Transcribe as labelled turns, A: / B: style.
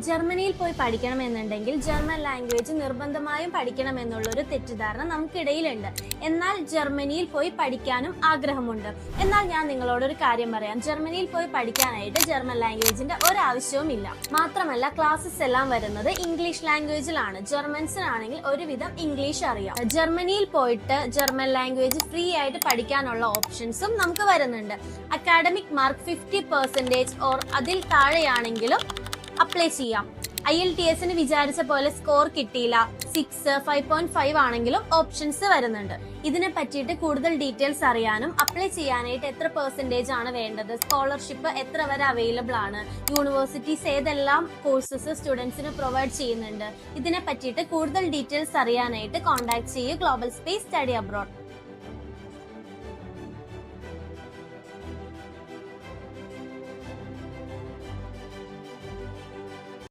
A: ജർമ്മനിയിൽ പോയി പഠിക്കണമെന്നുണ്ടെങ്കിൽ German language നിർബന്ധമായും പഠിക്കണമെന്നുള്ളൊരു തെറ്റിദ്ധാരണ നമുക്കിടയിലുണ്ട്. എന്നാൽ ജർമ്മനിയിൽ പോയി പഠിക്കാനും ആഗ്രഹമുണ്ട്. എന്നാൽ ഞാൻ നിങ്ങളോടൊരു കാര്യം പറയാം, ജർമ്മനിയിൽ പോയി പഠിക്കാനായിട്ട് ജർമ്മൻ ലാംഗ്വേജിന്റെ ഒരാവശ്യവുമില്ല. മാത്രമല്ല ക്ലാസ്സസ് എല്ലാം വരുന്നത് ഇംഗ്ലീഷ് ലാംഗ്വേജിലാണ്. ജർമ്മൻസിനാണെങ്കിൽ ഒരുവിധം ഇംഗ്ലീഷ് അറിയാം. ജർമ്മനിയിൽ പോയിട്ട് ജർമ്മൻ ലാംഗ്വേജ് ഫ്രീ ആയിട്ട് പഠിക്കാനുള്ള ഓപ്ഷൻസും നമുക്ക് വരുന്നുണ്ട്. അക്കാഡമിക് മാർക്ക് 50% ഓർ അതിൽ താഴെയാണെങ്കിലും അപ്ലൈ ചെയ്യാം. IELTS വിചാരിച്ച പോലെ സ്കോർ കിട്ടിയില്ല, 6, 5.5 ആണെങ്കിലും ഓപ്ഷൻസ് വരുന്നുണ്ട്. ഇതിനെ പറ്റിയിട്ട് കൂടുതൽ ഡീറ്റെയിൽസ് അറിയാനും അപ്ലൈ ചെയ്യാനായിട്ട് എത്ര പെർസെൻറ്റേജ് ആണ് വേണ്ടത്, സ്കോളർഷിപ്പ് എത്ര വരെ അവൈലബിൾ ആണ്, യൂണിവേഴ്സിറ്റീസ് ഏതെല്ലാം കോഴ്സസ് സ്റ്റുഡൻസിന് പ്രൊവൈഡ് ചെയ്യുന്നുണ്ട്, ഇതിനെ പറ്റിയിട്ട് കൂടുതൽ ഡീറ്റെയിൽസ് അറിയാനായിട്ട് കോൺടാക്ട് ചെയ്യൂ ഗ്ലോബൽ സ്പേസ് സ്റ്റഡി അബ്രോഡ്.